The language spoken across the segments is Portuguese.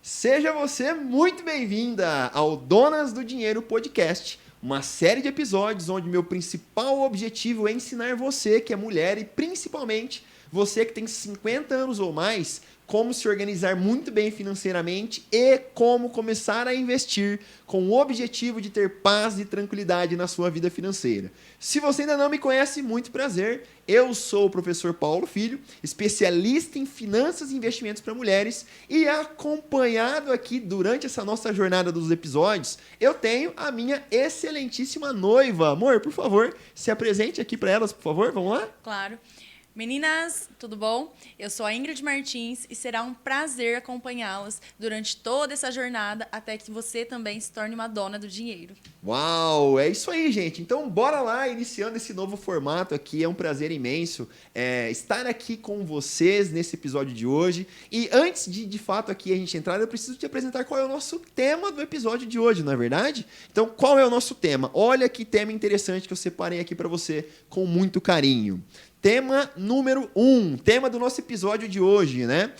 Seja você muito bem-vinda ao Donas do Dinheiro Podcast, uma série de episódios onde meu principal objetivo é ensinar você que é mulher e principalmente você que tem 50 anos ou mais, como se organizar muito bem financeiramente e como começar a investir com o objetivo de ter paz e tranquilidade na sua vida financeira. Se você ainda não me conhece, muito prazer. Eu sou o professor Paulo Filho, especialista em finanças e investimentos para mulheres e acompanhado aqui durante essa nossa jornada dos episódios, eu tenho a minha excelentíssima noiva. Amor, por favor, se apresente aqui para elas, por favor. Vamos lá? Claro. Meninas, tudo bom? Eu sou a Ingrid Martins e será um prazer acompanhá-las durante toda essa jornada até que você também se torne uma dona do dinheiro. Uau, é isso aí, gente. Então, bora lá, iniciando esse novo formato aqui. É um prazer imenso estar aqui com vocês nesse episódio de hoje. E antes de fato, aqui a gente entrar, eu preciso te apresentar qual é o nosso tema do episódio de hoje, não é verdade? Então, qual é o nosso tema? Olha que tema interessante que eu separei aqui para você com muito carinho. Tema número 1, tema do nosso episódio de hoje, né?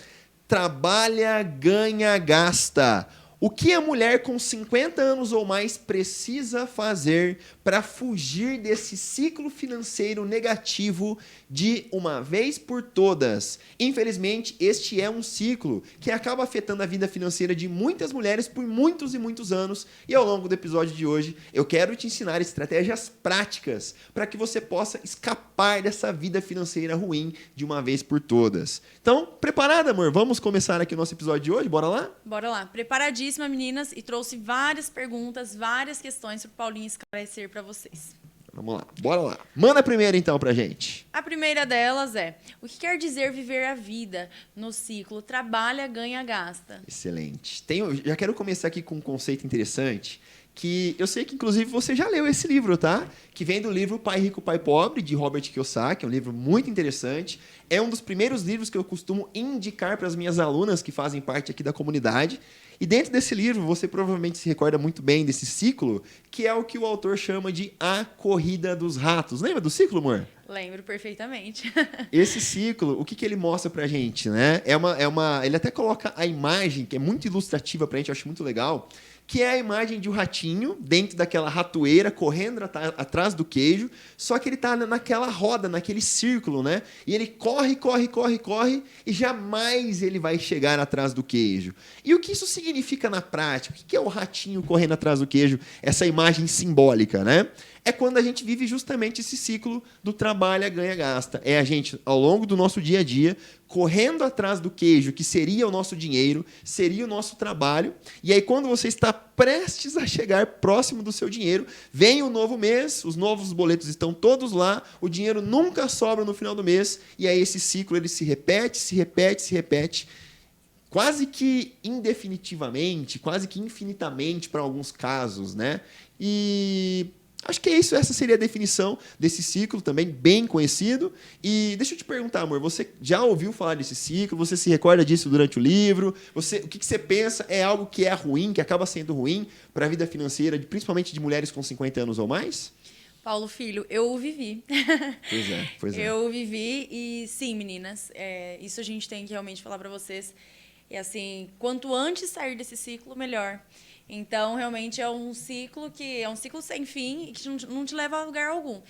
Trabalha, ganha, gasta. O que a mulher com 50 anos ou mais precisa fazer para fugir desse ciclo financeiro negativo de uma vez por todas? Infelizmente, este é um ciclo que acaba afetando a vida financeira de muitas mulheres por muitos e muitos anos. E ao longo do episódio de hoje, eu quero te ensinar estratégias práticas para que você possa escapar dessa vida financeira ruim de uma vez por todas. Então, preparada, amor? Vamos começar aqui o nosso episódio de hoje? Bora lá? Bora lá. Preparadíssima, meninas, e trouxe várias perguntas, várias questões para o Paulinho esclarecer para vocês. Vamos lá, bora lá. Manda a primeira então pra gente. A primeira delas é: o que quer dizer viver a vida no ciclo trabalha, ganha, gasta? Excelente. Já quero começar aqui com um conceito interessante, que eu sei que, inclusive, você já leu esse livro, tá? Que vem do livro Pai Rico, Pai Pobre, de Robert Kiyosaki. É um livro muito interessante. É um dos primeiros livros que eu costumo indicar para as minhas alunas que fazem parte aqui da comunidade. E dentro desse livro, você provavelmente se recorda muito bem desse ciclo, que é o que o autor chama de A Corrida dos Ratos. Lembra do ciclo, amor? Lembro perfeitamente. Esse ciclo, o que ele mostra pra gente, né? Ele até coloca a imagem, que é muito ilustrativa pra gente, eu acho muito legal, que é a imagem de um ratinho dentro daquela ratoeira, correndo atrás do queijo, só que ele tá naquela roda, naquele círculo, né? E ele corre, e jamais ele vai chegar atrás do queijo. E o que isso significa na prática? O que é o ratinho correndo atrás do queijo? Essa imagem simbólica, né? É quando a gente vive justamente esse ciclo do trabalha, ganha, gasta. É a gente, ao longo do nosso dia a dia, correndo atrás do queijo, que seria o nosso dinheiro, seria o nosso trabalho. E aí, quando você está prestes a chegar próximo do seu dinheiro, vem o novo mês, os novos boletos estão todos lá, o dinheiro nunca sobra no final do mês, e aí esse ciclo ele se repete, quase que indefinitivamente, quase que infinitamente para alguns casos, né? E acho que é isso, essa seria a definição desse ciclo, também bem conhecido. E deixa eu te perguntar, amor, você já ouviu falar desse ciclo? Você se recorda disso durante o livro? O que você pensa? É algo que é ruim, que acaba sendo ruim para a vida financeira, principalmente de mulheres com 50 anos ou mais? Paulo Filho, eu o vivi. Pois é. Eu vivi e sim, meninas, isso a gente tem que realmente falar para vocês. E assim, quanto antes sair desse ciclo, melhor. Então, realmente é um ciclo sem fim e que não te leva a lugar algum.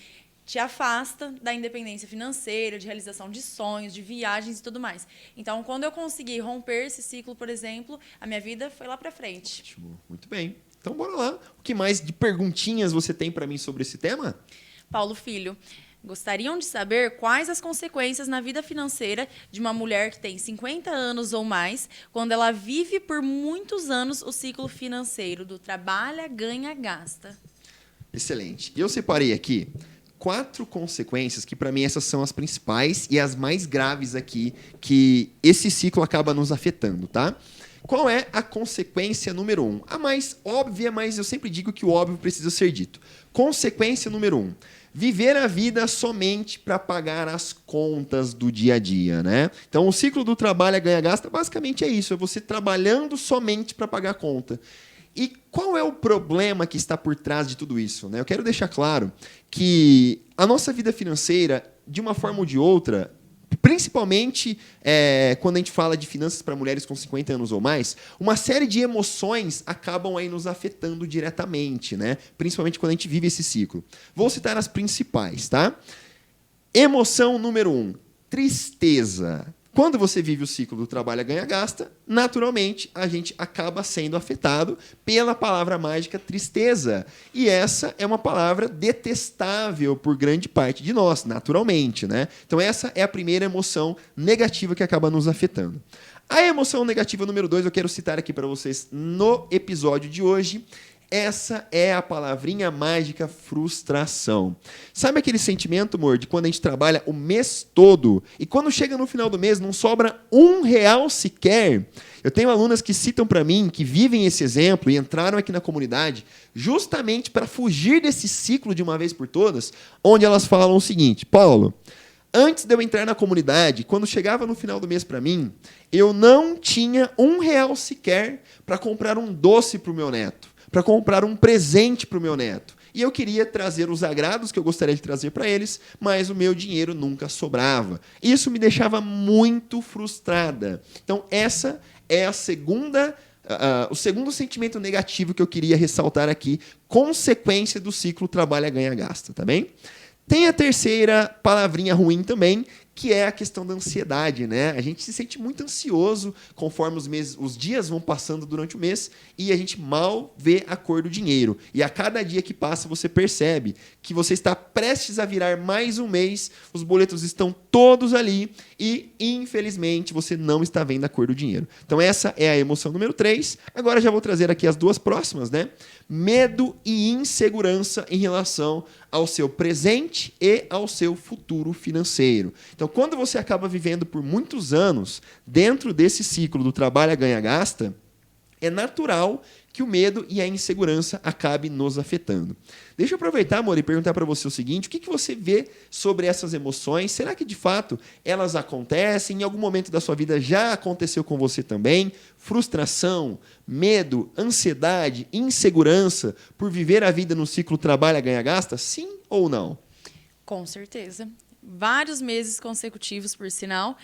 Te afasta da independência financeira, de realização de sonhos, de viagens e tudo mais. Então, quando eu consegui romper esse ciclo, por exemplo, a minha vida foi lá para frente. Ótimo, muito bem. Então, bora lá. O que mais de perguntinhas você tem para mim sobre esse tema? Paulo Filho, gostariam de saber quais as consequências na vida financeira de uma mulher que tem 50 anos ou mais, quando ela vive por muitos anos o ciclo financeiro do trabalha, ganha, gasta. Excelente. Eu separei aqui 4 consequências que, para mim, essas são as principais e as mais graves aqui que esse ciclo acaba nos afetando, tá? Qual é a consequência número 1? A mais óbvia, mas eu sempre digo que o óbvio precisa ser dito. Consequência número 1. Viver a vida somente para pagar as contas do dia a dia, né? Então, o ciclo do trabalho, ganha, gasta, basicamente é isso. É você trabalhando somente para pagar a conta. E qual é o problema que está por trás de tudo isso, né? Eu quero deixar claro que a nossa vida financeira, de uma forma ou de outra, principalmente quando a gente fala de finanças para mulheres com 50 anos ou mais, uma série de emoções acabam aí nos afetando diretamente, né? Principalmente quando a gente vive esse ciclo. Vou citar as principais, tá? Emoção número 1, tristeza. Quando você vive o ciclo do trabalha, ganha, gasta, naturalmente a gente acaba sendo afetado pela palavra mágica tristeza. E essa é uma palavra detestável por grande parte de nós, naturalmente, né? Então essa é a primeira emoção negativa que acaba nos afetando. A emoção negativa número 2 eu quero citar aqui para vocês no episódio de hoje. Essa é a palavrinha mágica frustração. Sabe aquele sentimento, amor, de quando a gente trabalha o mês todo e quando chega no final do mês não sobra R$1 sequer? Eu tenho alunas que citam para mim, que vivem esse exemplo e entraram aqui na comunidade justamente para fugir desse ciclo de uma vez por todas, onde elas falam o seguinte: Paulo, antes de eu entrar na comunidade, quando chegava no final do mês para mim, eu não tinha R$1 sequer para comprar um doce para o meu neto, para comprar um presente para o meu neto. E eu queria trazer os agrados que eu gostaria de trazer para eles, mas o meu dinheiro nunca sobrava. Isso me deixava muito frustrada. Então, essa é a segunda, o segundo sentimento negativo que eu queria ressaltar aqui, consequência do ciclo trabalha, ganha, gasta, tá bem? Tem a terceira palavrinha ruim também, que é a questão da ansiedade, né? A gente se sente muito ansioso conforme os dias vão passando durante o mês e a gente mal vê a cor do dinheiro. E a cada dia que passa, você percebe que você está prestes a virar mais um mês, os boletos estão todos ali e, infelizmente, você não está vendo a cor do dinheiro. Então, essa é a emoção número 3. Agora, já vou trazer aqui as duas próximas, né? Medo e insegurança em relação ao seu presente e ao seu futuro financeiro. Então, quando você acaba vivendo por muitos anos dentro desse ciclo do trabalha, ganha, gasta, é natural que o medo e a insegurança acabem nos afetando. Deixa eu aproveitar, amor, e perguntar para você o seguinte: o que você vê sobre essas emoções? Será que, de fato, elas acontecem? Em algum momento da sua vida já aconteceu com você também? Frustração, medo, ansiedade, insegurança por viver a vida no ciclo trabalha, ganha, gasta? Sim ou não? Com certeza. Vários meses consecutivos, por sinal,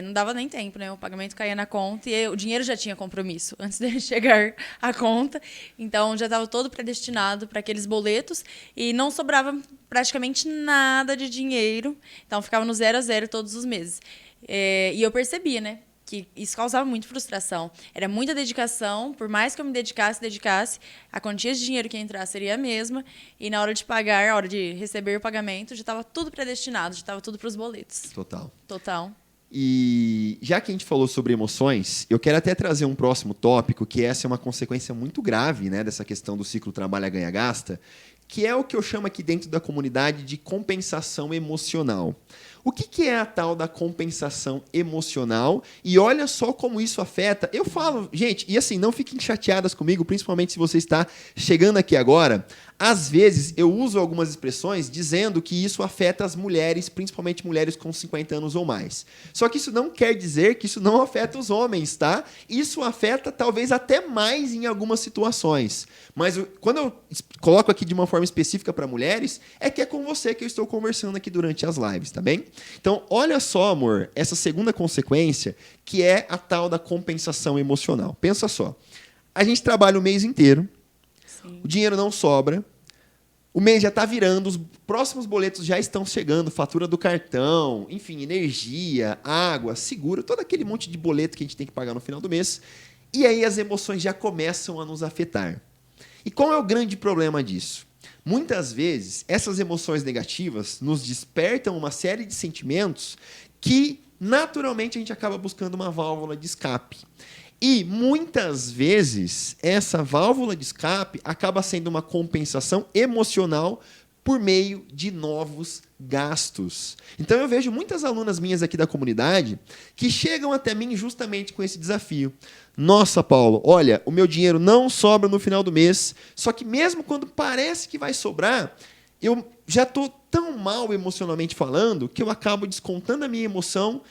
não dava nem tempo, né? O pagamento caía na conta e o dinheiro já tinha compromisso antes de chegar à conta. Então, já estava todo predestinado para aqueles boletos e não sobrava praticamente nada de dinheiro. Então, ficava no 0 a 0 todos os meses. E eu percebia, né? Que isso causava muita frustração. Era muita dedicação, por mais que eu me dedicasse, a quantia de dinheiro que ia entrar seria a mesma, e na hora de pagar, na hora de receber o pagamento, já estava tudo predestinado, já estava tudo para os boletos. Total. E já que a gente falou sobre emoções, eu quero até trazer um próximo tópico, que essa é uma consequência muito grave, né, dessa questão do ciclo trabalha, ganha, gasta, que é o que eu chamo aqui dentro da comunidade de compensação emocional. O que é a tal da compensação emocional? E olha só como isso afeta. Eu falo, gente, e assim, não fiquem chateadas comigo, principalmente se você está chegando aqui agora. Às vezes, eu uso algumas expressões dizendo que isso afeta as mulheres, principalmente mulheres com 50 anos ou mais. Só que isso não quer dizer que isso não afeta os homens, tá? Isso afeta talvez até mais em algumas situações. Mas quando eu coloco aqui de uma forma específica para mulheres, é que é com você que eu estou conversando aqui durante as lives, tá bem? Então, olha só, amor, essa segunda consequência, que é a tal da compensação emocional. Pensa só. A gente trabalha o mês inteiro, sim, o dinheiro não sobra, o mês já está virando, os próximos boletos já estão chegando, fatura do cartão, enfim, energia, água, seguro, todo aquele monte de boleto que a gente tem que pagar no final do mês. E aí as emoções já começam a nos afetar. E qual é o grande problema disso? Muitas vezes, essas emoções negativas nos despertam uma série de sentimentos que, naturalmente, a gente acaba buscando uma válvula de escape. E, muitas vezes, essa válvula de escape acaba sendo uma compensação emocional por meio de novos gastos. Então, eu vejo muitas alunas minhas aqui da comunidade que chegam até mim justamente com esse desafio. Nossa, Paulo, olha, o meu dinheiro não sobra no final do mês, só que mesmo quando parece que vai sobrar, eu já estou tão mal emocionalmente falando que eu acabo descontando a minha emoção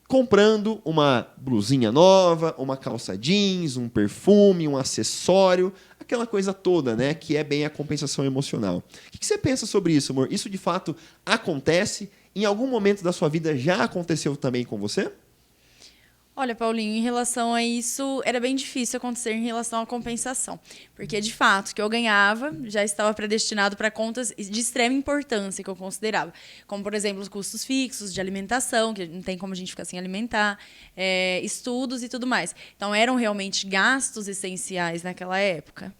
comprando uma blusinha nova, uma calça jeans, um perfume, um acessório, aquela coisa toda, né, que é bem a compensação emocional. O que você pensa sobre isso, amor? Isso, de fato, acontece? Em algum momento da sua vida já aconteceu também com você? Olha, Paulinho, em relação a isso, era bem difícil acontecer em relação à compensação. Porque, de fato, o que eu ganhava já estava predestinado para contas de extrema importância, que eu considerava. Como, por exemplo, os custos fixos de alimentação, que não tem como a gente ficar sem alimentar, estudos e tudo mais. Então, eram realmente gastos essenciais naquela época.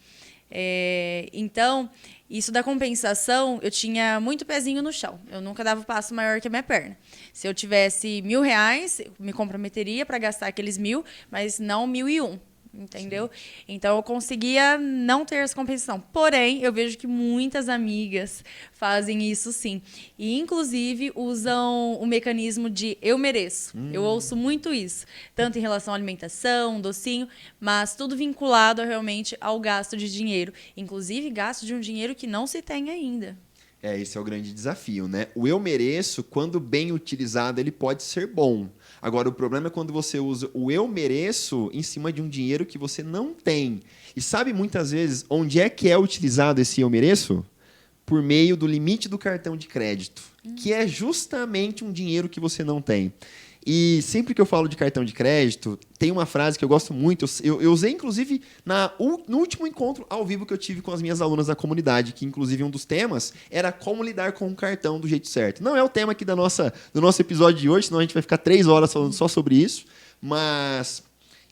Então, isso da compensação, eu tinha muito pezinho no chão. Eu nunca dava passo maior que a minha perna. Se eu tivesse R$ 1.000, eu me comprometeria para gastar aqueles 1.000, mas não 1.001. Entendeu? Sim. Então, eu conseguia não ter essa compensação. Porém, eu vejo que muitas amigas fazem isso sim. E, inclusive, usam o mecanismo de eu mereço. Eu ouço muito isso. Tanto em relação à alimentação, docinho, mas tudo vinculado realmente ao gasto de dinheiro. Inclusive, gasto de um dinheiro que não se tem ainda. Esse é o grande desafio, né? O eu mereço, quando bem utilizado, ele pode ser bom. Agora, o problema é quando você usa o eu mereço em cima de um dinheiro que você não tem. E sabe muitas vezes onde é que é utilizado esse eu mereço? Por meio do limite do cartão de crédito, que é justamente um dinheiro que você não tem. E sempre que eu falo de cartão de crédito, tem uma frase que eu gosto muito. Eu usei, inclusive, no último encontro ao vivo que eu tive com as minhas alunas da comunidade, que, inclusive, um dos temas era como lidar com um cartão do jeito certo. Não é o tema aqui do nosso episódio de hoje, senão a gente vai ficar 3 horas falando só sobre isso. Mas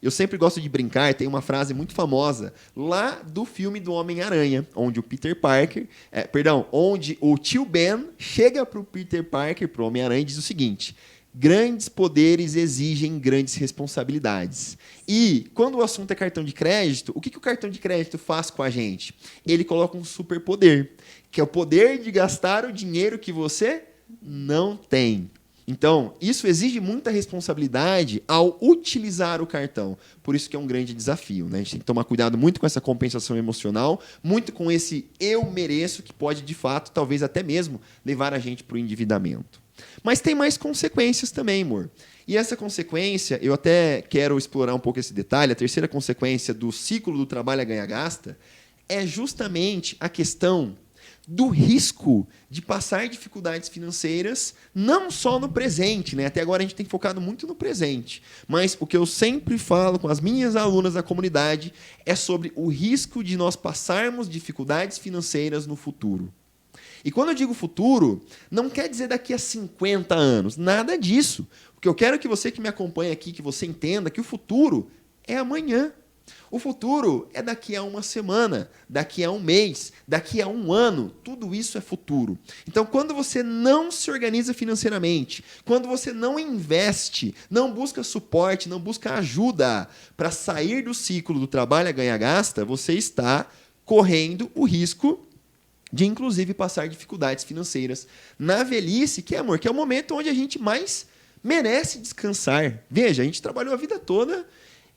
eu sempre gosto de brincar. Tem uma frase muito famosa lá do filme do Homem-Aranha, onde o Peter Parker... onde o tio Ben chega para o Peter Parker, para o Homem-Aranha, e diz o seguinte... Grandes poderes exigem grandes responsabilidades. E, quando o assunto é cartão de crédito, o que o cartão de crédito faz com a gente? Ele coloca um superpoder, que é o poder de gastar o dinheiro que você não tem. Então, isso exige muita responsabilidade ao utilizar o cartão. Por isso que é um grande desafio, né? A gente tem que tomar cuidado muito com essa compensação emocional, muito com esse eu mereço, que pode, de fato, talvez até mesmo, levar a gente para o endividamento. Mas tem mais consequências também, amor. E essa consequência, eu até quero explorar um pouco esse detalhe, a terceira consequência do ciclo do trabalho a ganha-gasta é justamente a questão do risco de passar dificuldades financeiras, não só no presente, né? Até agora a gente tem focado muito no presente. Mas o que eu sempre falo com as minhas alunas da comunidade é sobre o risco de nós passarmos dificuldades financeiras no futuro. E quando eu digo futuro, não quer dizer daqui a 50 anos, nada disso. O que eu quero que você que me acompanha aqui, que você entenda que o futuro é amanhã. O futuro é daqui a uma semana, daqui a um mês, daqui a um ano. Tudo isso é futuro. Então, quando você não se organiza financeiramente, quando você não investe, não busca suporte, não busca ajuda para sair do ciclo do trabalho a ganha-gasta, você está correndo o risco de, inclusive, passar dificuldades financeiras na velhice, que é o momento onde a gente mais merece descansar. Veja, a gente trabalhou a vida toda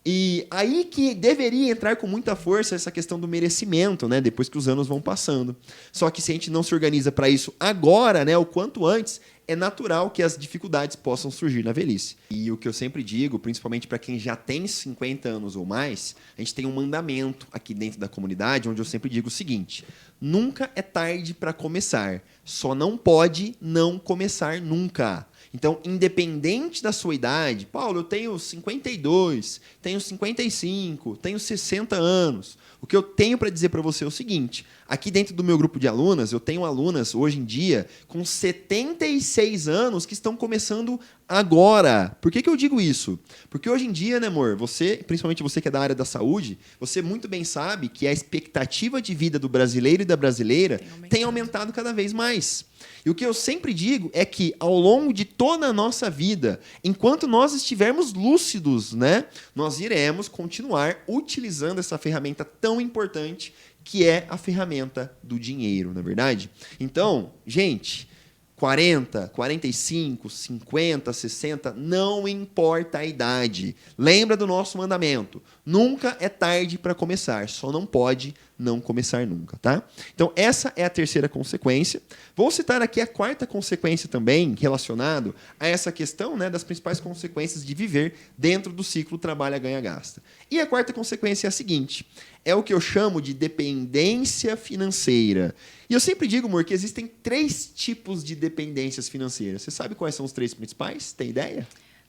e aí que deveria entrar com muita força essa questão do merecimento, né? Depois que os anos vão passando. Só que se a gente não se organiza para isso agora, né, o quanto antes, é natural que as dificuldades possam surgir na velhice. E o que eu sempre digo, principalmente para quem já tem 50 anos ou mais, a gente tem um mandamento aqui dentro da comunidade, onde eu sempre digo o seguinte: nunca é tarde para começar, só não pode não começar nunca. Então, independente da sua idade, Paulo, eu tenho 52, tenho 55, tenho 60 anos. O que eu tenho para dizer para você é o seguinte: aqui dentro do meu grupo de alunas, eu tenho alunas hoje em dia com 76 anos que estão começando agora. Por que eu digo isso? Porque hoje em dia, né, amor, você, principalmente você que é da área da saúde, você muito bem sabe que a expectativa de vida do brasileiro e da brasileira tem aumentado cada vez mais. E o que eu sempre digo é que, ao longo de toda a nossa vida, enquanto nós estivermos lúcidos, né, nós iremos continuar utilizando essa ferramenta tão importante que é a ferramenta do dinheiro, não é verdade? Então, gente, 40, 45, 50, 60, não importa a idade. Lembra do nosso mandamento. Nunca é tarde para começar, só não pode não começar nunca, tá? Então, essa é a terceira consequência. Vou citar aqui a quarta consequência também, relacionado a essa questão, né, das principais consequências de viver dentro do ciclo trabalha, ganha, gasta. E a quarta consequência é a seguinte, é o que eu chamo de dependência financeira. E eu sempre digo, amor, que existem 3 tipos de dependências financeiras. Você sabe quais são os 3 principais? Tem ideia?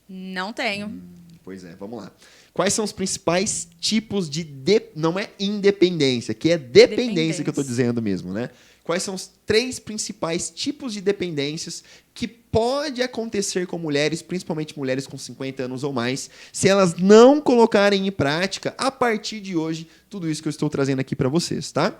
Não tenho. Pois é, vamos lá. Quais são os principais tipos de... Não é independência, que é dependência que eu estou dizendo mesmo, né? Quais são os 3 principais tipos de dependências que pode acontecer com mulheres, principalmente mulheres com 50 anos ou mais, se elas não colocarem em prática, a partir de hoje, tudo isso que eu estou trazendo aqui para vocês, tá?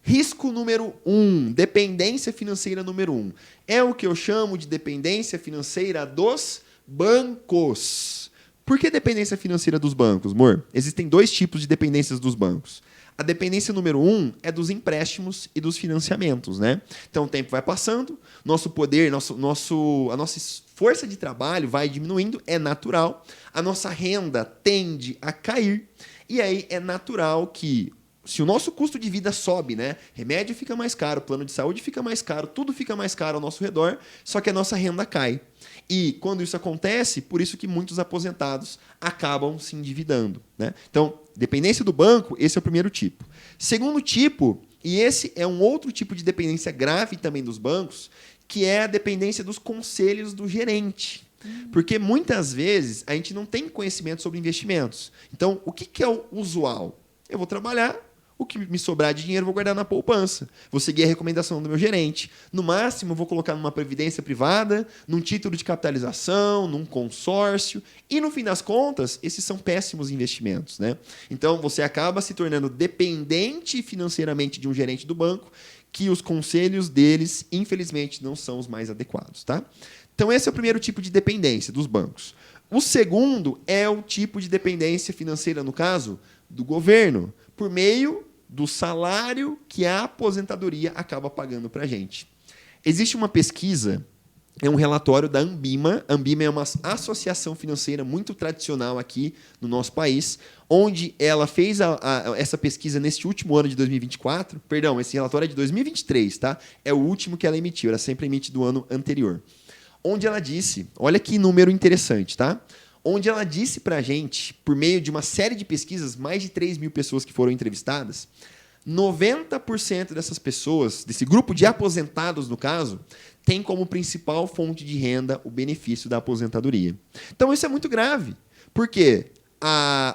Risco número 1, dependência financeira número 1. É o que eu chamo de dependência financeira dos bancos. Por que dependência financeira dos bancos, amor? Existem 2 tipos de dependências dos bancos. A dependência número 1 é dos empréstimos e dos financiamentos, né? Então o tempo vai passando, nosso poder, a nossa força de trabalho vai diminuindo, é natural. A nossa renda tende a cair. E aí é natural que, se o nosso custo de vida sobe, né? Remédio fica mais caro, plano de saúde fica mais caro, tudo fica mais caro ao nosso redor, só que a nossa renda cai. E quando isso acontece, por isso que muitos aposentados acabam se endividando, né? Então, dependência do banco, esse é o primeiro tipo. Segundo tipo, e esse é um outro tipo de dependência grave também dos bancos, que é a dependência dos conselhos do gerente. Porque muitas vezes a gente não tem conhecimento sobre investimentos. Então, o que é o usual? Eu vou trabalhar, o que me sobrar de dinheiro eu vou guardar na poupança. Vou seguir a recomendação do meu gerente. No máximo, eu vou colocar numa previdência privada, num título de capitalização, num consórcio. E, no fim das contas, esses são péssimos investimentos, né? Então, você acaba se tornando dependente financeiramente de um gerente do banco, que os conselhos deles, infelizmente, não são os mais adequados, tá? Então, esse é o primeiro tipo de dependência dos bancos. O segundo é o tipo de dependência financeira, no caso, do governo, por meio do salário que a aposentadoria acaba pagando para a gente. Existe uma pesquisa, é um relatório da Ambima. A Ambima é uma associação financeira muito tradicional aqui no nosso país, onde ela fez essa pesquisa neste último ano de 2024. Perdão, esse relatório é de 2023, tá? É o último que ela emitiu, ela sempre emite do ano anterior. Onde ela disse, olha que número interessante, tá? Onde ela disse para a gente, por meio de uma série de pesquisas, mais de 3 mil pessoas que foram entrevistadas, 90% dessas pessoas, desse grupo de aposentados, no caso, tem como principal fonte de renda o benefício da aposentadoria. Então, isso é muito grave. Por quê?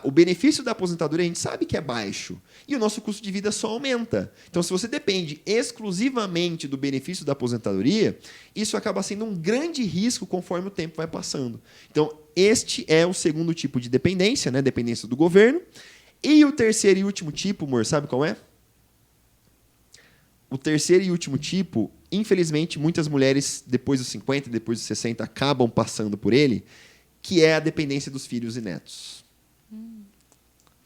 O benefício da aposentadoria a gente sabe que é baixo e o nosso custo de vida só aumenta. Então, se você depende exclusivamente do benefício da aposentadoria, isso acaba sendo um grande risco conforme o tempo vai passando. Então, este é o segundo tipo de dependência, né? Dependência do governo. E o terceiro e último tipo, amor, sabe qual é? O terceiro e último tipo, infelizmente, muitas mulheres, depois dos 50, depois dos 60, acabam passando por ele, que é a dependência dos filhos e netos.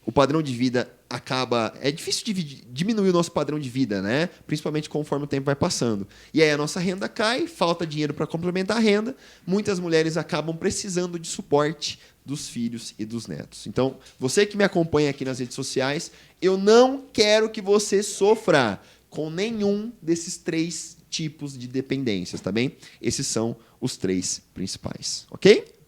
O padrão de vida acaba... É difícil diminuir o nosso padrão de vida, né? Principalmente conforme o tempo vai passando. E aí a nossa renda cai, falta dinheiro para complementar a renda. Muitas mulheres acabam precisando de suporte dos filhos e dos netos. Então, você que me acompanha aqui nas redes sociais, eu não quero que você sofra com nenhum desses 3 tipos de dependências, tá bem? Esses são os 3 principais, ok?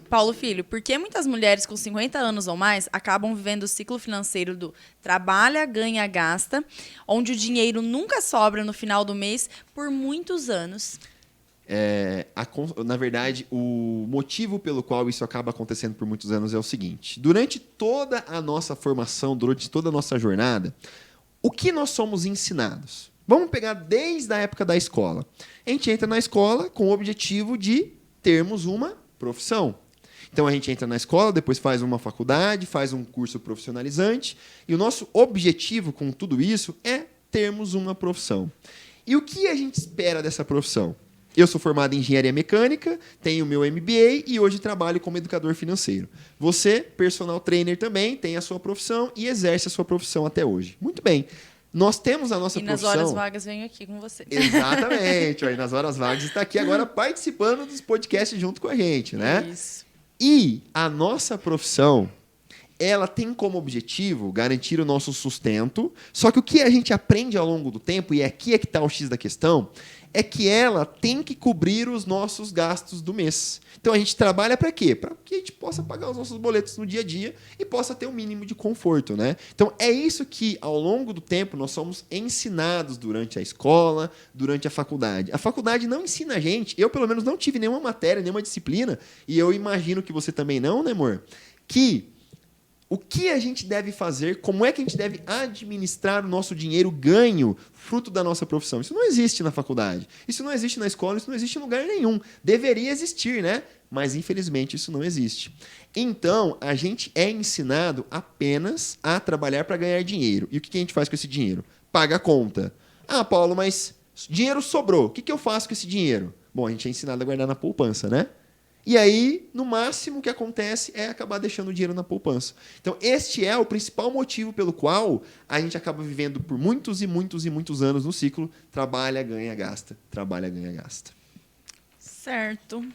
Paulo Filho, por que muitas mulheres com 50 anos ou mais acabam vivendo o ciclo financeiro do trabalha, ganha, gasta, onde o dinheiro nunca sobra no final do mês por muitos anos? Na verdade, o motivo pelo qual isso acaba acontecendo por muitos anos é o seguinte. Durante toda a nossa formação, durante toda a nossa jornada, o que nós somos ensinados? Vamos pegar desde a época da escola. A gente entra na escola com o objetivo de termos uma profissão. Então, a gente entra na escola, depois faz uma faculdade, faz um curso profissionalizante, e o nosso objetivo com tudo isso é termos uma profissão. E o que a gente espera dessa profissão? Eu sou formado em engenharia mecânica, tenho o meu MBA e hoje trabalho como educador financeiro. Você, personal trainer também, tem a sua profissão e exerce a sua profissão até hoje. Muito bem. Nós temos a nossa profissão... E nas horas vagas venho aqui com você. Exatamente. Aí, nas horas vagas está aqui agora participando dos podcasts junto com a gente, né? Isso. E a nossa profissão, ela tem como objetivo garantir o nosso sustento, só que o que a gente aprende ao longo do tempo, e aqui é que está o X da questão, é que ela tem que cobrir os nossos gastos do mês. Então a gente trabalha para quê? Para que a gente possa pagar os nossos boletos no dia a dia e possa ter um mínimo de conforto, né? Então é isso que ao longo do tempo nós somos ensinados durante a escola, durante a faculdade. A faculdade não ensina a gente, eu pelo menos não tive nenhuma matéria, nenhuma disciplina, e eu imagino que você também não, né, amor? Que o que a gente deve fazer, como é que a gente deve administrar o nosso dinheiro ganho, fruto da nossa profissão. Isso não existe na faculdade, isso não existe na escola, isso não existe em lugar nenhum. Deveria existir, né? Mas, infelizmente, isso não existe. Então, a gente é ensinado apenas a trabalhar para ganhar dinheiro. E o que a gente faz com esse dinheiro? Paga a conta. Ah, Paulo, mas dinheiro sobrou. O que eu faço com esse dinheiro? Bom, a gente é ensinado a guardar na poupança, né? E aí, no máximo, o que acontece é acabar deixando o dinheiro na poupança. Então, este é o principal motivo pelo qual a gente acaba vivendo por muitos e muitos e muitos anos no ciclo trabalha, ganha, gasta. Trabalha, ganha, gasta. Certo.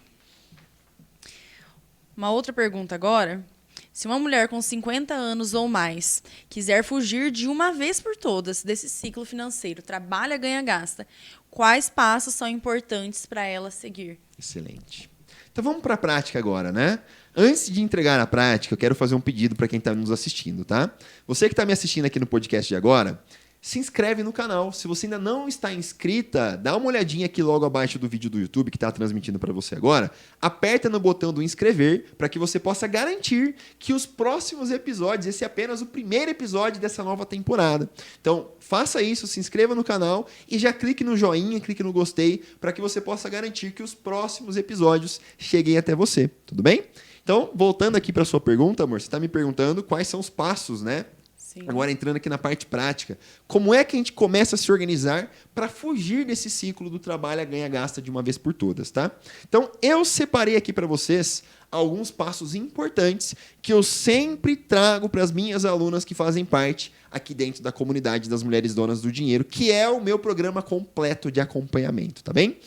Uma outra pergunta agora. Se uma mulher com 50 anos ou mais quiser fugir de uma vez por todas desse ciclo financeiro, trabalha, ganha, gasta, quais passos são importantes para ela seguir? Excelente. Então vamos para a prática agora, né? Antes de entregar a prática, eu quero fazer um pedido para quem está nos assistindo, tá? Você que está me assistindo aqui no podcast de agora, se inscreve no canal. Se você ainda não está inscrita, dá uma olhadinha aqui logo abaixo do vídeo do YouTube que está transmitindo para você agora. Aperta no botão do inscrever para que você possa garantir que os próximos episódios, esse é apenas o primeiro episódio dessa nova temporada. Então, faça isso, se inscreva no canal e já clique no joinha, clique no gostei para que você possa garantir que os próximos episódios cheguem até você. Tudo bem? Então, voltando aqui para a sua pergunta, amor, você está me perguntando quais são os passos, né? Sim. Agora entrando aqui na parte prática, como é que a gente começa a se organizar para fugir desse ciclo do trabalho, ganha, gasta de uma vez por todas, tá? Então, eu separei aqui para vocês alguns passos importantes que eu sempre trago para as minhas alunas que fazem parte aqui dentro da comunidade das Mulheres Donas do Dinheiro, que é o meu programa completo de acompanhamento, tá bem?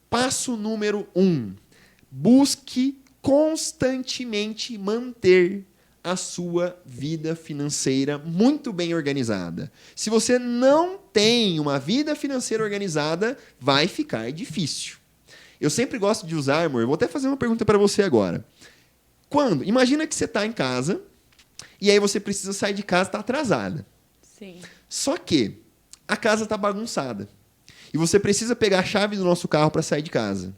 Passo número 1. Busque constantemente manter a sua vida financeira muito bem organizada. Se você não tem uma vida financeira organizada, vai ficar difícil. Eu sempre gosto de usar, amor, eu vou até fazer uma pergunta para você agora. Imagina que você está em casa e aí você precisa sair de casa, está atrasada. Sim. Só que a casa está bagunçada e você precisa pegar a chave do nosso carro para sair de casa.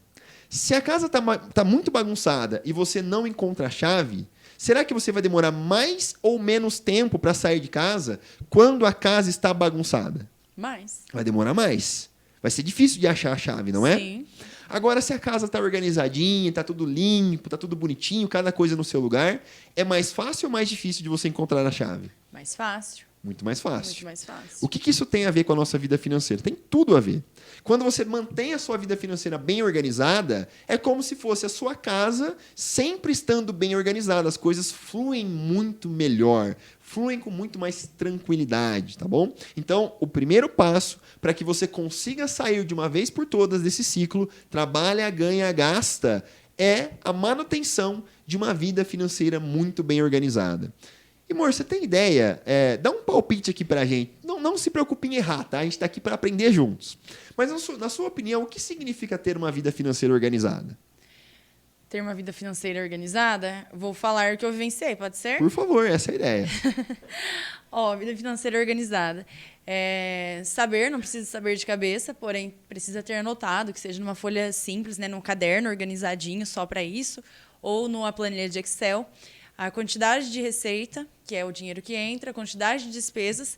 Se a casa está muito bagunçada e você não encontra a chave, será que você vai demorar mais ou menos tempo para sair de casa quando a casa está bagunçada? Mais. Vai demorar mais. Vai ser difícil de achar a chave, não é? Sim. Agora, se a casa está organizadinha, está tudo limpo, está tudo bonitinho, cada coisa no seu lugar, é mais fácil ou mais difícil de você encontrar a chave? Mais fácil. Muito mais fácil. Muito mais fácil. O que isso tem a ver com a nossa vida financeira? Tem tudo a ver. Quando você mantém a sua vida financeira bem organizada, é como se fosse a sua casa sempre estando bem organizada. As coisas fluem muito melhor, fluem com muito mais tranquilidade, tá bom? Então, o primeiro passo para que você consiga sair de uma vez por todas desse ciclo, trabalha, ganha, gasta, é a manutenção de uma vida financeira muito bem organizada. E, amor, você tem ideia? Dá um palpite aqui pra gente. Não se preocupe em errar, tá? A gente está aqui para aprender juntos. Mas, na sua opinião, o que significa ter uma vida financeira organizada? Ter uma vida financeira organizada? Vou falar o que eu vivenciei, pode ser? Por favor, essa é a ideia. Vida financeira organizada. Saber, não precisa saber de cabeça, porém precisa ter anotado, que seja numa folha simples, né, num caderno organizadinho só para isso, ou numa planilha de Excel. A quantidade de receita, que é o dinheiro que entra, a quantidade de despesas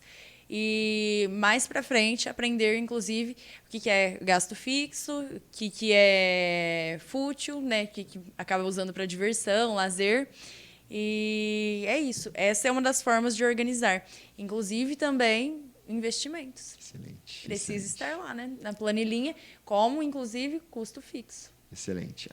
e, mais para frente, aprender, inclusive, o que é gasto fixo, o que é fútil, né, que acaba usando para diversão, lazer. E é isso. Essa é uma das formas de organizar. Inclusive, também, investimentos. Excelente. Precisa estar lá, né, na planilhinha, como, inclusive, custo fixo. Excelente.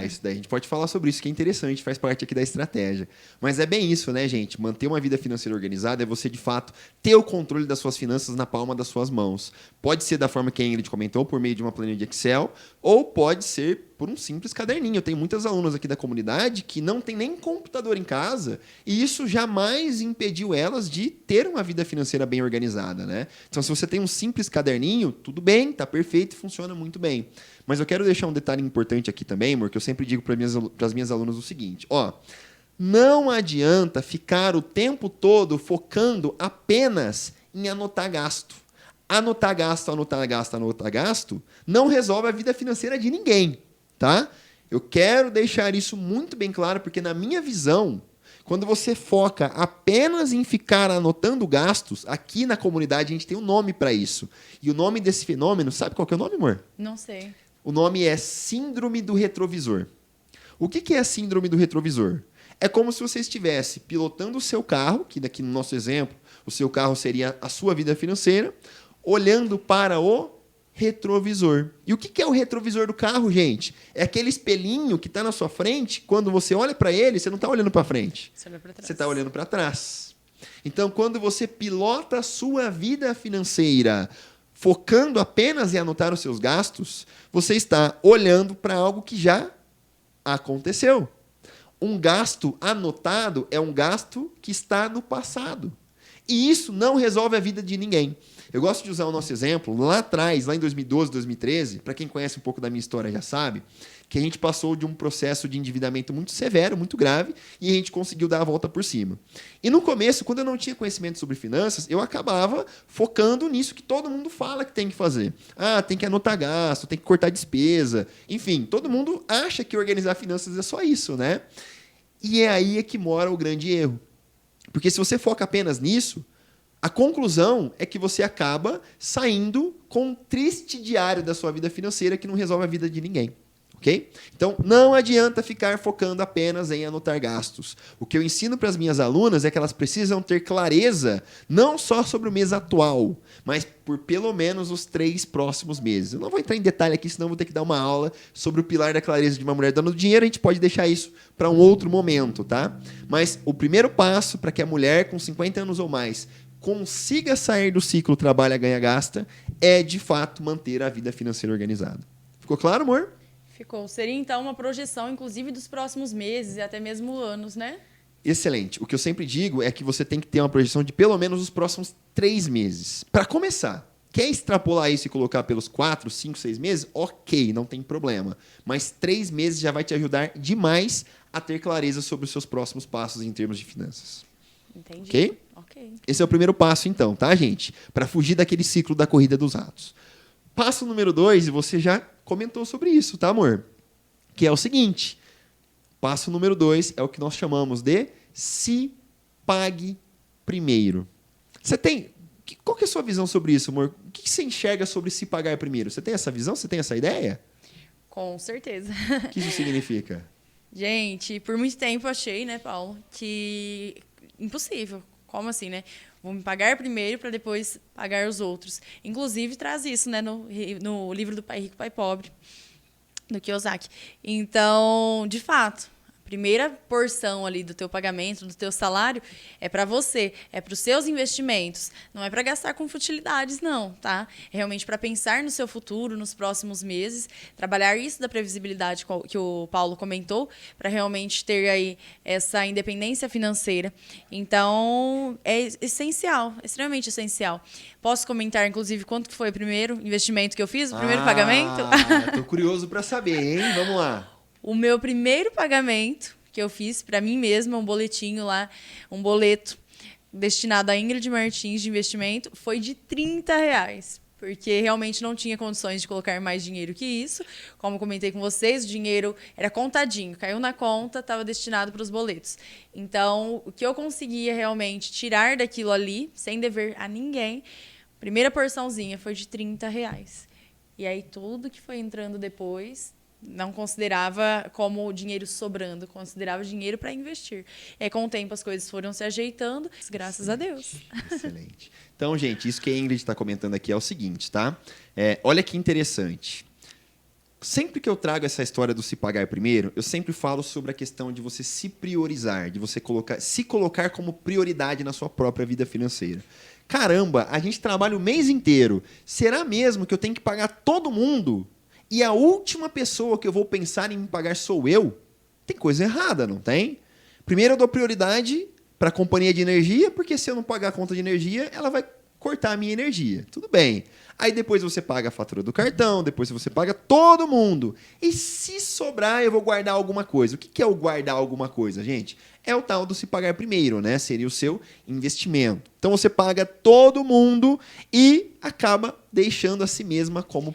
Isso daí a gente pode falar sobre isso, que é interessante, faz parte aqui da estratégia. Mas é bem isso, né, gente? Manter uma vida financeira organizada é você, de fato, ter o controle das suas finanças na palma das suas mãos. Pode ser da forma que a Ingrid comentou, por meio de uma planilha de Excel, ou pode ser por um simples caderninho. Eu tenho muitas alunas aqui da comunidade que não tem nem computador em casa e isso jamais impediu elas de ter uma vida financeira bem organizada, né? Então, se você tem um simples caderninho, tudo bem, tá perfeito, funciona muito bem. Mas eu quero deixar um detalhe importante aqui também, amor, que eu sempre digo para as minhas alunas o seguinte, ó, não adianta ficar o tempo todo focando apenas em anotar gasto. Anotar gasto, anotar gasto, anotar gasto não resolve a vida financeira de ninguém, tá? Eu quero deixar isso muito bem claro, porque na minha visão, quando você foca apenas em ficar anotando gastos, aqui na comunidade a gente tem um nome para isso. E o nome desse fenômeno, sabe qual que é o nome, amor? Não sei. O nome é Síndrome do Retrovisor. O que é a Síndrome do Retrovisor? É como se você estivesse pilotando o seu carro, que daqui no nosso exemplo, o seu carro seria a sua vida financeira, olhando para o retrovisor. E o que é o retrovisor do carro, gente? É aquele espelhinho que está na sua frente, quando você olha para ele, você não está olhando para frente. Você olha para trás. Você está olhando para trás. Então, quando você pilota a sua vida financeira, focando apenas em anotar os seus gastos, você está olhando para algo que já aconteceu. Um gasto anotado é um gasto que está no passado. E isso não resolve a vida de ninguém. Eu gosto de usar o nosso exemplo, lá atrás, lá em 2012, 2013, para quem conhece um pouco da minha história já sabe, que a gente passou de um processo de endividamento muito severo, muito grave, e a gente conseguiu dar a volta por cima. E no começo, quando eu não tinha conhecimento sobre finanças, eu acabava focando nisso que todo mundo fala que tem que fazer. Ah, tem que anotar gasto, tem que cortar despesa. Enfim, todo mundo acha que organizar finanças é só isso, né? E é aí que mora o grande erro. Porque se você foca apenas nisso, a conclusão é que você acaba saindo com um triste diário da sua vida financeira que não resolve a vida de ninguém. Ok? Então, não adianta ficar focando apenas em anotar gastos. O que eu ensino para as minhas alunas é que elas precisam ter clareza não só sobre o mês atual, mas por pelo menos os 3 próximos meses. Eu não vou entrar em detalhe aqui, senão vou ter que dar uma aula sobre o pilar da clareza de uma mulher dando dinheiro. A gente pode deixar isso para um outro momento, tá? Mas o primeiro passo para que a mulher com 50 anos ou mais consiga sair do ciclo trabalha, ganha, gasta é, de fato, manter a vida financeira organizada. Ficou claro, amor? Ficou. Seria, então, uma projeção, inclusive, dos próximos meses e até mesmo anos, né? Excelente. O que eu sempre digo é que você tem que ter uma projeção de pelo menos os próximos 3 meses. Para começar, quer extrapolar isso e colocar pelos 4, 5, 6 meses? Ok, não tem problema. Mas 3 meses já vai te ajudar demais a ter clareza sobre os seus próximos passos em termos de finanças. Entendi. Ok? Ok. Esse é o primeiro passo, então, tá, gente? Para fugir daquele ciclo da corrida dos ratos. Passo número 2, e você já comentou sobre isso, tá, amor? Que é o seguinte. Passo número 2 é o que nós chamamos de se pague primeiro. Você tem... Qual que é a sua visão sobre isso, amor? O que você enxerga sobre se pagar primeiro? Você tem essa visão? Você tem essa ideia? Com certeza. O que isso significa? Gente, por muito tempo eu achei, né, Paulo, que impossível. Como assim, né? Vou me pagar primeiro para depois pagar os outros. Inclusive, traz isso, né, no livro do Pai Rico, Pai Pobre, do Kiyosaki. Então, de fato, a primeira porção ali do teu pagamento, do teu salário, é para você, é para os seus investimentos. Não é para gastar com futilidades, não, tá? É realmente para pensar no seu futuro, nos próximos meses, trabalhar isso da previsibilidade que o Paulo comentou, para realmente ter aí essa independência financeira. Então, é essencial, extremamente essencial. Posso comentar, inclusive, quanto que foi o primeiro investimento que eu fiz, o primeiro pagamento? Tô curioso para saber, hein? Vamos lá. O meu primeiro pagamento que eu fiz para mim mesma, um boletinho lá, um boleto destinado a Ingrid Martins de investimento, foi de R$30. Porque realmente não tinha condições de colocar mais dinheiro que isso. Como comentei com vocês, o dinheiro era contadinho, caiu na conta, estava destinado para os boletos. Então, o que eu conseguia realmente tirar daquilo ali, sem dever a ninguém, primeira porçãozinha foi de R$30. E aí, tudo que foi entrando depois, não considerava como dinheiro sobrando, considerava dinheiro para investir. E aí, com o tempo, as coisas foram se ajeitando, graças a Deus. Excelente. Então, gente, isso que a Ingrid está comentando aqui é o seguinte, tá? Olha que interessante. Sempre que eu trago essa história do se pagar primeiro, eu sempre falo sobre a questão de você se priorizar, de você se colocar como prioridade na sua própria vida financeira. Caramba, a gente trabalha o mês inteiro. Será mesmo que eu tenho que pagar todo mundo? e a última pessoa que eu vou pensar em me pagar sou eu, tem coisa errada, não tem? Primeiro eu dou prioridade para a companhia de energia, porque se eu não pagar a conta de energia, ela vai cortar a minha energia. Tudo bem. Aí depois você paga a fatura do cartão, depois você paga todo mundo. E se sobrar, eu vou guardar alguma coisa. O que é o guardar alguma coisa, gente? É o tal do se pagar primeiro, né? Seria o seu investimento. Então você paga todo mundo e acaba deixando a si mesma como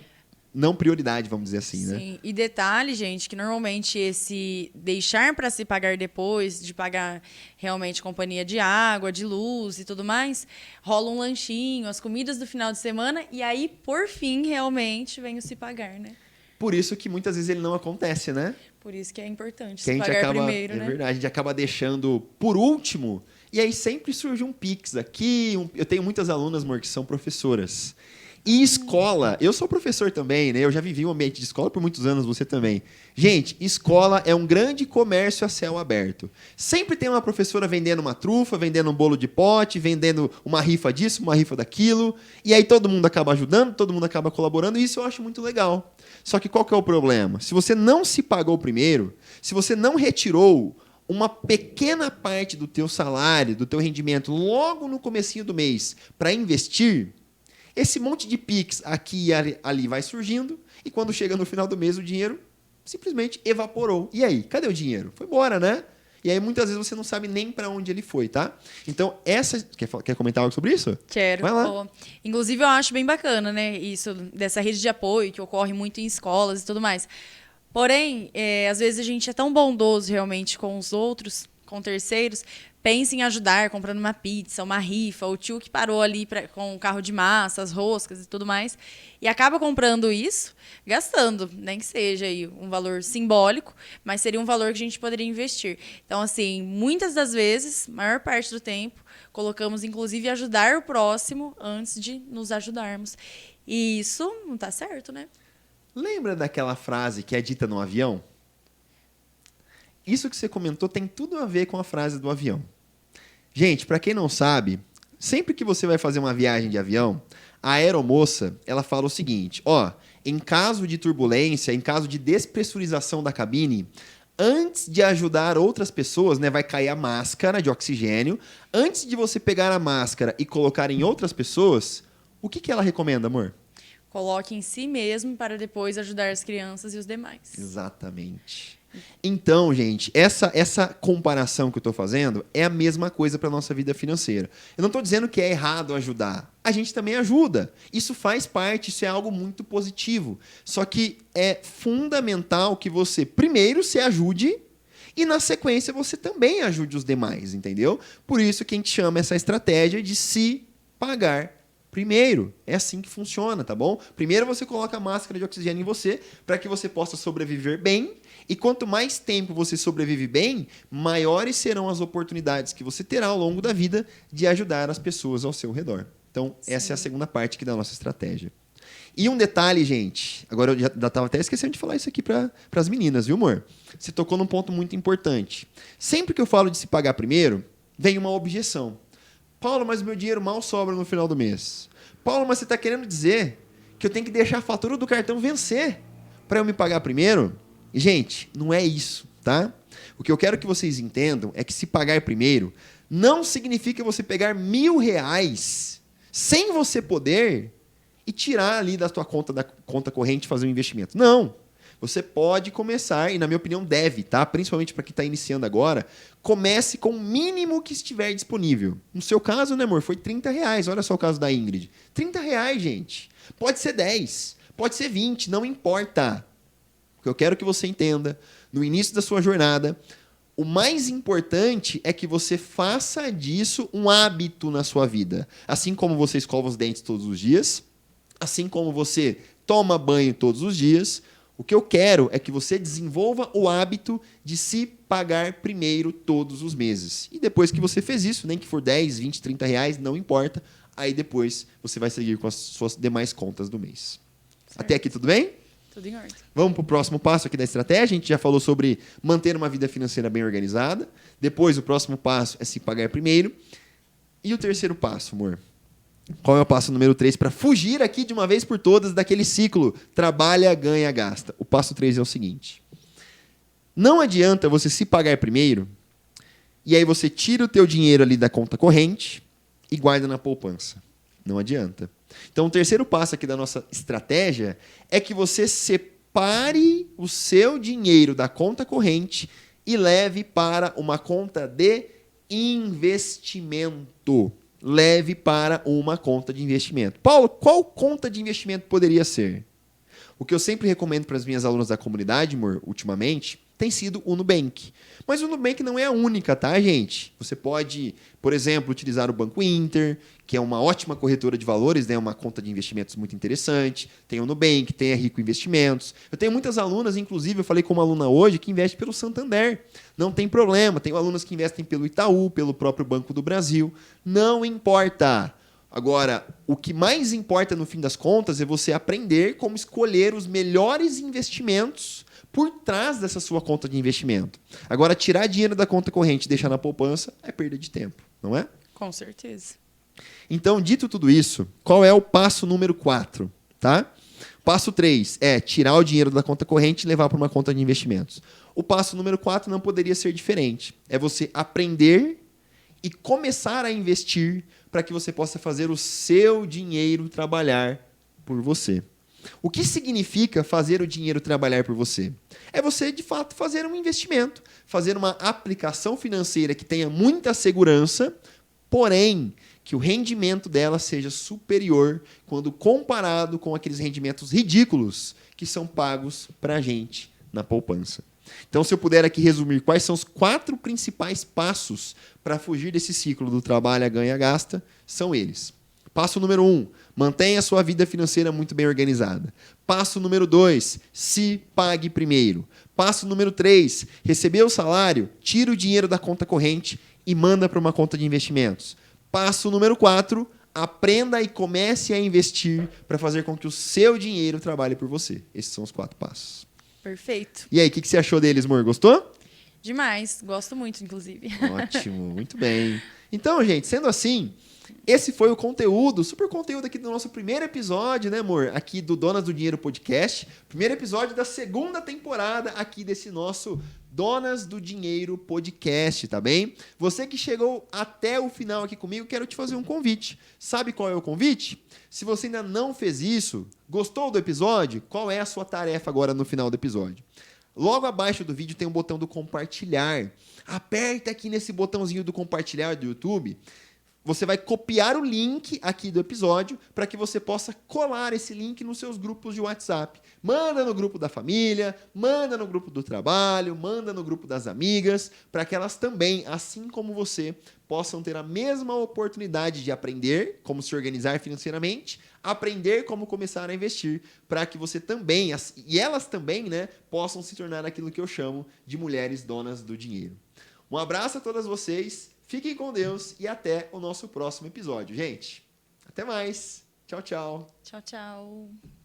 não prioridade, vamos dizer assim, né? Sim, e detalhe, gente, que normalmente esse deixar para se pagar depois, de pagar realmente companhia de água, de luz e tudo mais, rola um lanchinho, as comidas do final de semana, e aí, por fim, realmente vem o se pagar, né? Por isso que muitas vezes ele não acontece, né? Por isso que é importante Que a se gente pagar acaba, primeiro, né? é verdade, a gente acaba deixando por último, e aí sempre surge um Pix aqui. Eu tenho muitas alunas, amor, que são professoras. E escola, eu sou professor também, né? Eu já vivi um ambiente de escola por muitos anos, você também. Gente, escola é um grande comércio a céu aberto. Sempre tem uma professora vendendo uma trufa, vendendo um bolo de pote, vendendo uma rifa disso, uma rifa daquilo. E aí todo mundo acaba ajudando, todo mundo acaba colaborando, e isso eu acho muito legal. Só que qual que é o problema? Se você não se pagou primeiro, se você não retirou uma pequena parte do teu salário, do teu rendimento, logo no comecinho do mês, para investir, esse monte de Pix aqui e ali vai surgindo, e quando chega no final do mês, o dinheiro simplesmente evaporou. E aí? Cadê o dinheiro? Foi embora, né? E aí, muitas vezes, você não sabe nem para onde ele foi, tá? Então, Quer comentar algo sobre isso? Quero. Vai lá. Inclusive, eu acho bem bacana, né? Isso dessa rede de apoio que ocorre muito em escolas e tudo mais. Porém, às vezes a gente é tão bondoso realmente com os outros, com terceiros, pensa em ajudar comprando uma pizza, uma rifa, o tio que parou ali com o carro de massa, as roscas e tudo mais, e acaba comprando isso, gastando, nem que seja aí um valor simbólico, mas seria um valor que a gente poderia investir. Então, assim, muitas das vezes, maior parte do tempo, colocamos inclusive ajudar o próximo antes de nos ajudarmos. E isso não está certo, né? Lembra daquela frase que é dita no avião? Isso que você comentou tem tudo a ver com a frase do avião. Gente, para quem não sabe, sempre que você vai fazer uma viagem de avião, a aeromoça, ela fala o seguinte, em caso de turbulência, em caso de despressurização da cabine, antes de ajudar outras pessoas, né, vai cair a máscara de oxigênio, antes de você pegar a máscara e colocar em outras pessoas, o que ela recomenda, amor? Coloque em si mesmo para depois ajudar as crianças e os demais. Exatamente. Então, gente, essa comparação que eu estou fazendo é a mesma coisa para a nossa vida financeira. Eu não estou dizendo que é errado ajudar. A gente também ajuda. Isso faz parte, isso é algo muito positivo. Só que é fundamental que você, primeiro, se ajude e, na sequência, você também ajude os demais, entendeu? Por isso que a gente chama essa estratégia de se pagar primeiro. É assim que funciona, tá bom? Primeiro você coloca a máscara de oxigênio em você para que você possa sobreviver bem. E quanto mais tempo você sobrevive bem, maiores serão as oportunidades que você terá ao longo da vida de ajudar as pessoas ao seu redor. Então, essa é a segunda parte aqui da nossa estratégia. E um detalhe, gente, agora eu já estava até esquecendo de falar isso aqui para as meninas, viu, amor? Você tocou num ponto muito importante. Sempre que eu falo de se pagar primeiro, vem uma objeção. Paulo, mas meu dinheiro mal sobra no final do mês. Paulo, mas você está querendo dizer que eu tenho que deixar a fatura do cartão vencer para eu me pagar primeiro? Gente, não é isso, tá? O que eu quero que vocês entendam é que se pagar primeiro não significa você pegar R$1.000 sem você poder e tirar ali da tua conta corrente e fazer um investimento. Não. Você pode começar, e na minha opinião deve, tá? Principalmente para quem está iniciando agora, comece com o mínimo que estiver disponível. No seu caso, né, amor, foi R$30. Olha só o caso da Ingrid. R$30, gente. Pode ser 10, pode ser 20, não importa. O que eu quero que você entenda, no início da sua jornada, o mais importante é que você faça disso um hábito na sua vida. Assim como você escova os dentes todos os dias, assim como você toma banho todos os dias, o que eu quero é que você desenvolva o hábito de se pagar primeiro todos os meses. E depois que você fez isso, nem que for 10, 20, R$30, não importa, aí depois você vai seguir com as suas demais contas do mês. Certo. Até aqui tudo bem? Tudo em ordem. Vamos para o próximo passo aqui da estratégia. A gente já falou sobre manter uma vida financeira bem organizada. Depois, o próximo passo é se pagar primeiro. E o terceiro passo, amor? Qual é o passo número 3 para fugir aqui de uma vez por todas daquele ciclo? Trabalha, ganha, gasta. O passo 3 é o seguinte. Não adianta você se pagar primeiro e aí você tira o teu dinheiro ali da conta corrente e guarda na poupança. Não adianta. Então, o terceiro passo aqui da nossa estratégia é que você separe o seu dinheiro da conta corrente e leve para uma conta de investimento. Leve para uma conta de investimento. Paulo, qual conta de investimento poderia ser? O que eu sempre recomendo para as minhas alunas da comunidade, amor, ultimamente, tem sido o Nubank. Mas o Nubank não é a única, tá, gente? Você pode, por exemplo, utilizar o Banco Inter, que é uma ótima corretora de valores, né? Uma conta de investimentos muito interessante. Tem o Nubank, tem a Rico Investimentos. Eu tenho muitas alunas, inclusive, eu falei com uma aluna hoje, que investe pelo Santander. Não tem problema. Tenho alunas que investem pelo Itaú, pelo próprio Banco do Brasil. Não importa. Agora, o que mais importa no fim das contas é você aprender como escolher os melhores investimentos por trás dessa sua conta de investimento. Agora, tirar dinheiro da conta corrente e deixar na poupança é perda de tempo, não é? Com certeza. Então, dito tudo isso, qual é o passo número 4? Tá? Passo 3 é tirar o dinheiro da conta corrente e levar para uma conta de investimentos. O passo número 4 não poderia ser diferente. É você aprender e começar a investir para que você possa fazer o seu dinheiro trabalhar por você. O que significa fazer o dinheiro trabalhar por você? É você, de fato, fazer um investimento, fazer uma aplicação financeira que tenha muita segurança, porém, que o rendimento dela seja superior quando comparado com aqueles rendimentos ridículos que são pagos para a gente na poupança. Então, se eu puder aqui resumir quais são os 4 principais passos para fugir desse ciclo do trabalha, ganha, gasta, são eles. Passo número 1, mantenha a sua vida financeira muito bem organizada. Passo número 2, se pague primeiro. Passo número 3, recebeu o salário, tira o dinheiro da conta corrente e manda para uma conta de investimentos. Passo número 4, aprenda e comece a investir para fazer com que o seu dinheiro trabalhe por você. Esses são os 4 passos. Perfeito. E aí, o que você achou deles, amor? Gostou? Demais. Gosto muito, inclusive. Ótimo, muito bem. Então, gente, sendo assim, esse foi o conteúdo, super conteúdo aqui do nosso primeiro episódio, né, amor? Aqui do Donas do Dinheiro Podcast. Primeiro episódio da 2ª temporada aqui desse nosso Donas do Dinheiro Podcast, tá bem? Você que chegou até o final aqui comigo, quero te fazer um convite. Sabe qual é o convite? Se você ainda não fez isso, gostou do episódio? Qual é a sua tarefa agora no final do episódio? Logo abaixo do vídeo tem um botão do compartilhar. Aperta aqui nesse botãozinho do compartilhar do YouTube. Você vai copiar o link aqui do episódio para que você possa colar esse link nos seus grupos de WhatsApp. Manda no grupo da família, manda no grupo do trabalho, manda no grupo das amigas, para que elas também, assim como você, possam ter a mesma oportunidade de aprender como se organizar financeiramente, aprender como começar a investir, para que você também, e elas também, né, possam se tornar aquilo que eu chamo de mulheres donas do dinheiro. Um abraço a todas vocês. Fiquem com Deus e até o nosso próximo episódio, gente. Até mais. Tchau, tchau. Tchau, tchau.